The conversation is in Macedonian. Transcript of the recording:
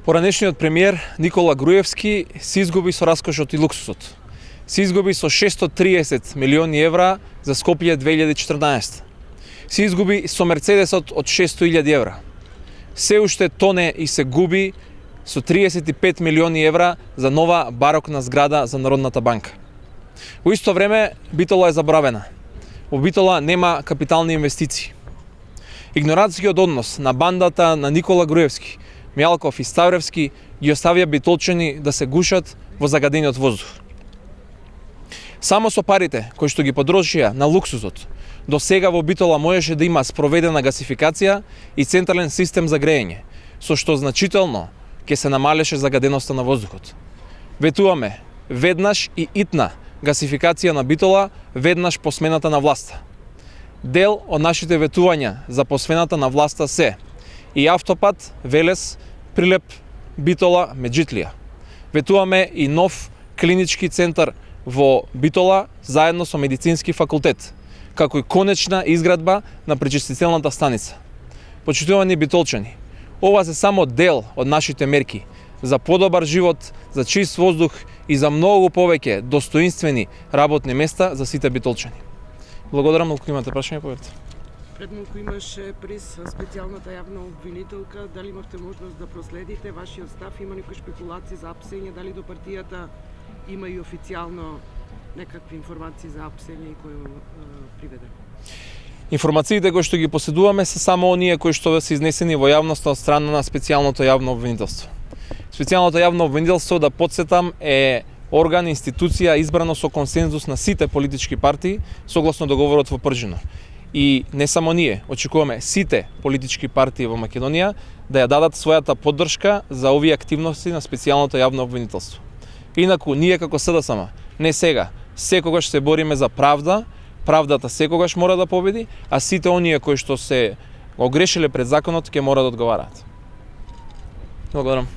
Поранешниот премиер Никола Груевски се изгуби со раскошот и луксусот. Се изгуби со 630 милиони евра за Скопје 2014. Се изгуби со Мерцедесот од 600.000 евра. Се уште тоне и се губи со 35 милиони евра за нова барокна зграда за Народната банка. Во исто време Битола е забравена. Во Битола нема капитални инвестиции. Игнорацијскиот однос на бандата на Никола Груевски, Мјалков и Ставревски ги оставија битолчани да се гушат во загадениот воздух. Само со парите кои што ги подрошија на луксузот, до сега во Битола можеше да има спроведена гасификација и централен систем за грејење, со што значително ќе се намалеше загаденоста на воздухот. Ветуваме веднаш и итна гасификација на Битола веднаш по смената на власта. Дел од нашите ветувања за посмената на власта се и автопат Велес, Прилеп, Битола, Меджитлија. Ветуваме и нов клинички центар во Битола заедно со медицински факултет, како и конечна изградба на пречистителната станица. Почитувани битолчани, ова се само дел од нашите мерки за подобар живот, за чист воздух и за многу повеќе достоинствени работни места за сите битолчани. Благодарам, ако имате прашање, поверите. Пред малку имаше приз специјалната јавна обвинителка. Дали имавте можност да проследите вашиот став? Има некои шпекулации за апсење? Дали до партијата има и официјално некакви информации за апсење и кој приведе? Информациите кои што ги поседуваме се само оние кои што се изнесени во јавноста од страна на специјалното јавно обвинителство. Специјалното јавно обвинителство, да подсетам, е орган, институција избрано со консензус на сите политички партии согласно договорот во Пржино. И не само ние, очекуваме сите политички партии во Македонија да ја дадат својата поддршка за овие активности на специјалното јавно обвинителство. Инаку, ние како СДСМ, не сега, секогаш се бориме за правда, правдата секогаш мора да победи, а сите оние кои што се огрешиле пред законот ќе мора да одговараат. Благодарам.